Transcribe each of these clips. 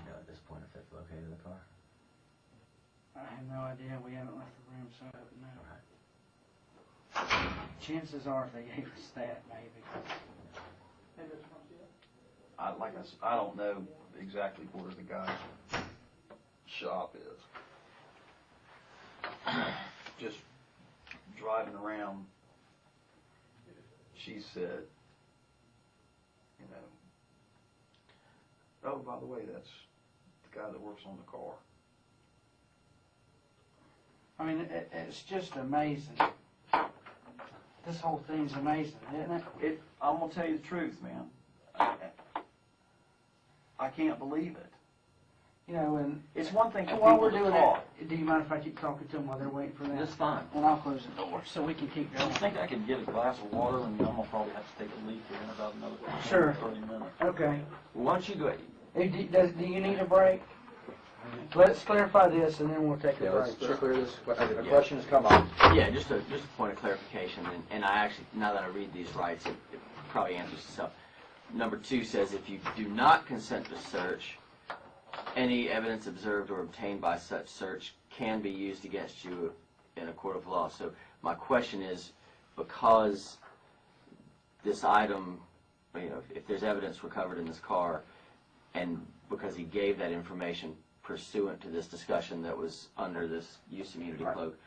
At this point, if they've located the car? I have no idea. We haven't left the room, so I don't know. All right. Chances are, if they gave us that, maybe. I don't know exactly where the guy's shop is. Just driving around, she said, you know, oh, by the way, that's the guy that works on the car. I mean, it's just amazing. This whole thing's amazing, isn't it? I'm gonna tell you the truth, man. I can't believe it. You know, and It's one thing for and while people we're to doing talk. that, do you mind if I keep talking to them while they're waiting for that? That's fine. And I'll close the door so we can keep I going. think I could get a glass of water, and I'm gonna probably have to take a leak here in about another 20, Sure. 30 minutes. Okay. Why don't you go? Hey, do you need a break? Let's clarify this, and then we'll take a Let's break. clear this. A question has come up. Yeah, just a point of clarification, and I actually, now that I read these rights, it probably answers itself. Number 2 says if you do not consent to search, any evidence observed or obtained by such search can be used against you in a court of law. So my question is, because this item, you know, if there's evidence recovered in this car, and because he gave that information pursuant to this discussion that was under this use immunity cloak,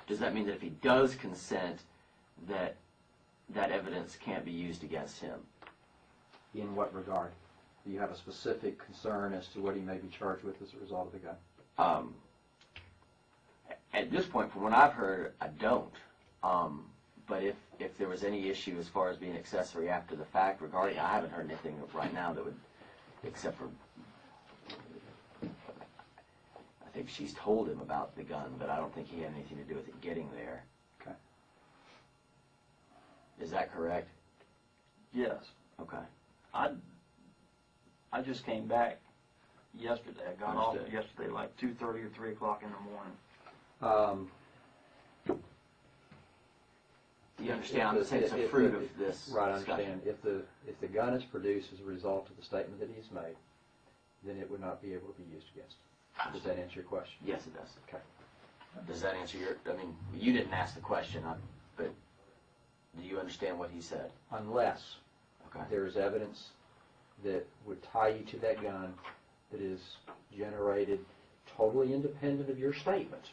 does that mean that if he does consent, that that evidence can't be used against him? In what regard? Do you have a specific concern as to what he may be charged with as a result of the gun? At this point, from what I've heard, I don't. But if there was any issue as far as being accessory after the fact regarding, I haven't heard anything right now that would, except for, I think she's told him about the gun, but I don't think he had anything to do with it getting there. Okay. Is that correct? Yes. Okay. I just came back yesterday. I got off Understood. yesterday like 2:30 or 3 o'clock in the morning. You understand? I'm saying it's a fruit of this Right, I discussion. understand. If the gun is produced as a result of the statement that he's made, then it would not be able to be used against him. Does that answer your question? Yes, it does. Okay. Does that answer your, I mean, you didn't ask the question, but do you understand what he said? Unless Okay. there is evidence that would tie you to that gun that is generated totally independent of your statement,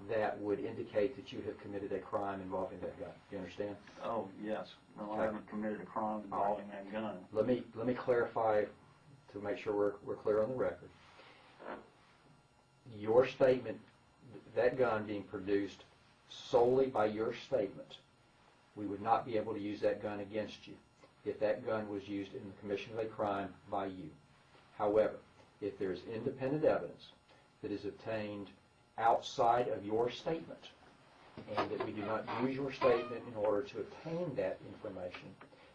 that would indicate that you have committed a crime involving that gun. You understand? Oh, yes. No, Okay. I haven't committed a crime involving that gun. Let me clarify to make sure we're clear on the record. Your statement, that gun being produced solely by your statement, we would not be able to use that gun against you if that gun was used in the commission of a crime by you. However, if there's independent evidence that is obtained outside of your statement, and that we do not use your statement in order to obtain that information,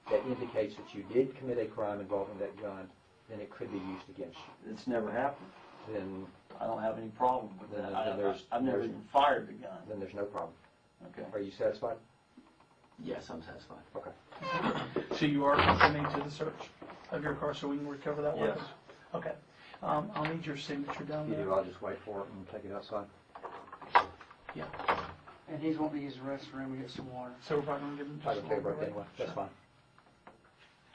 that indicates that you did commit a crime involving that gun, then it could be used against you. It's never happened. Then I don't have any problem with Then- that. then there's- I've never even fired the gun. there's no problem. Okay. Are you satisfied? Yes, I'm satisfied. Okay. So you are consenting to the search of your car so we can recover that Yes. weapon? Okay. I'll need your signature down You there. do, I'll just wait for it and take it outside. Yeah. And he's wanting to use the restroom and get some water. So we're probably going to give him I just can a take a little break bit. anyway, that's fine.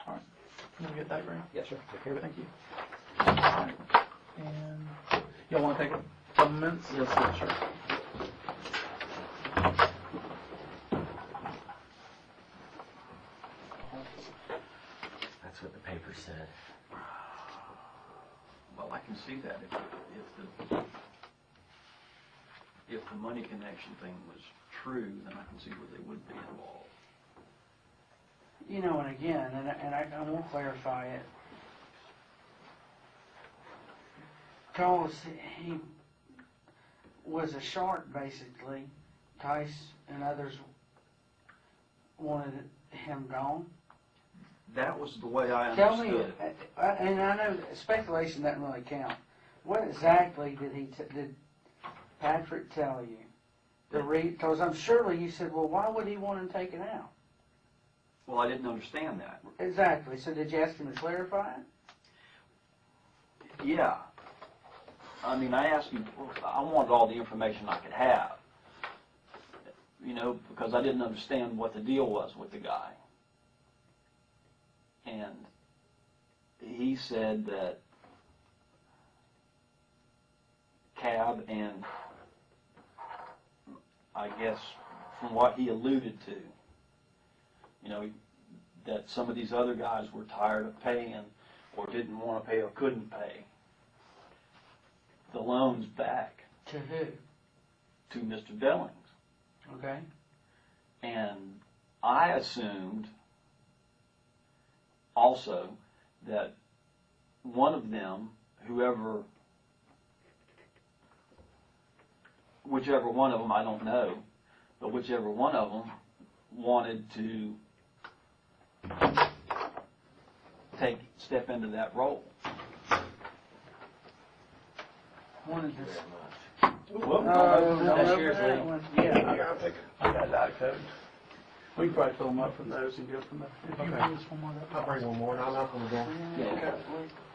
All right. Can we get that, Graham? Yes, sir, take care of it. Thank you. And y'all want to take a couple minutes? Yes, sir. Sure. That's what the paper said. Well, I can see that if the money connection thing was true, then I can see where they would be involved. You know, and again, and I won't clarify it, because he was a shark, basically. Tice and others wanted him gone. That was the way I Tell me, understood it. and I know speculation doesn't really count. What exactly did Patrick tell you? Because I'm surely you said, well, why would he want him taken out? Well, I didn't understand that. Exactly. So did you ask him to clarify it? Yeah. I mean, I asked him, I wanted all the information I could have, you know, because I didn't understand what the deal was with the guy. And he said that Cab and I guess from what he alluded to, you know, that some of these other guys were tired of paying or didn't want to pay or couldn't pay the loans back To who? to Mr. Billings. Okay. And I assumed also that one of them, whichever one of them, I don't know, but whichever one of them wanted to step into that role. Wanted this. Well, That's yours, yours, Lee. Yeah, I got that code. We can probably fill them up from those and go from there. If you Okay. bring us one more, I'll bring one more, and I'll knock on the door. Yeah.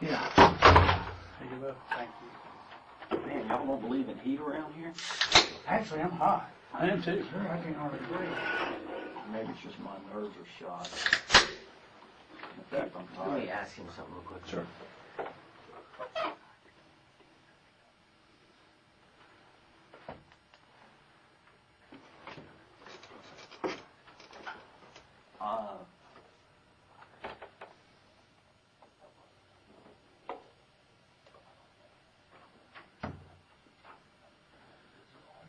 Yeah. There you go. Thank you. man, y'all don't believe in heat around here? Actually, I'm hot. I am too. I can't hardly breathe. Maybe it's just my nerves are shot. In fact, I'm Let me tired. ask him something real quick. Sure. Uh,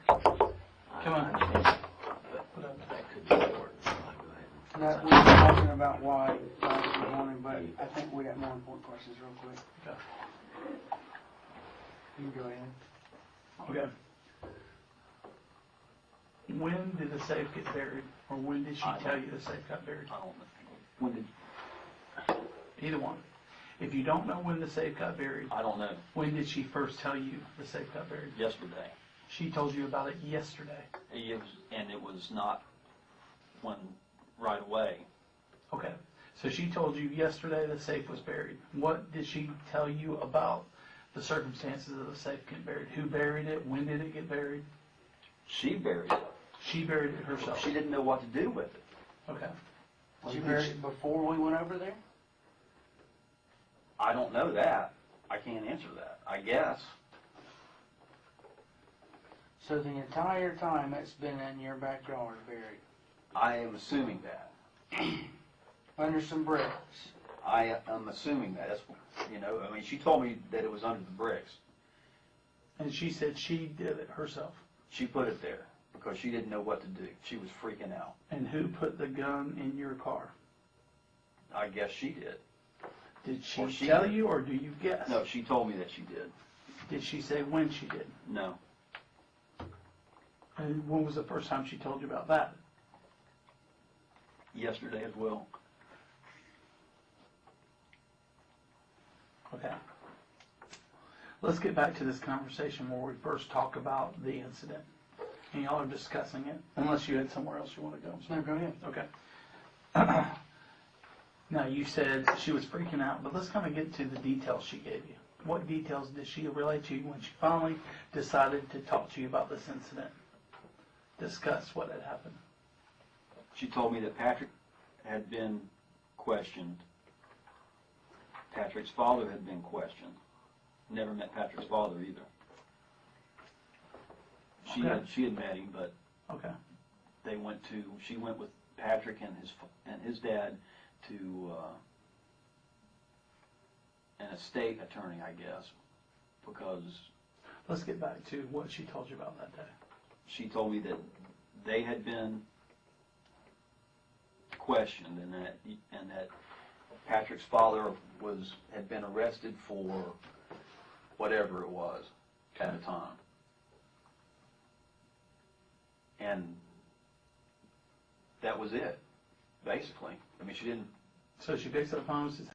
Come on. I understand, but that could be important. So I'll go ahead and- No, we were talking about why we wanted, but I think we got more important questions real quick. Okay. You can go ahead. Okay. When did the safe get buried, or when did she tell you the safe got buried? I don't know. When did, Either one. If you don't know when the safe got buried, I don't know. when did she first tell you the safe got buried? Yesterday. She told you about it yesterday. It was not one right away. Okay. So she told you yesterday the safe was buried. What did she tell you about the circumstances of the safe getting buried? Who buried it? When did it get buried? She buried it. She buried it herself. She didn't know what to do with it. Okay. Did you bury it before we went over there? I don't know that. I can't answer that. I guess. So the entire time it's been in your backyard buried, I am assuming that. under some bricks. I am assuming that. That's, you know, I mean, she told me that it was under the bricks. And she said she did it herself. She put it there because she didn't know what to do. She was freaking out. And who put the gun in your car? I guess she did. Did she, Or she tell did. you, or do you guess? No, she told me that she did. Did she say when she did? No. And when was the first time she told you about that? Yesterday as well. Okay. Let's get back to this conversation where we first talk about the incident. And y'all are discussing it, unless you had somewhere else you want to go. No, go ahead. Okay. Now, you said she was freaking out, but let's kind of get to the details she gave you. What details did she relate to you when she finally decided to talk to you about this incident? Discuss what had happened. She told me that Patrick had been questioned. Patrick's father had been questioned. Never met Patrick's father either. Okay. She had met him, but Okay. she went with Patrick and his dad to an estate attorney, I guess, because Let's get back to what she told you about that day. she told me that they had been questioned and that Patrick's father had been arrested for whatever it was at the time. And that was it, basically. I mean, she didn't So she picks up the phone and says,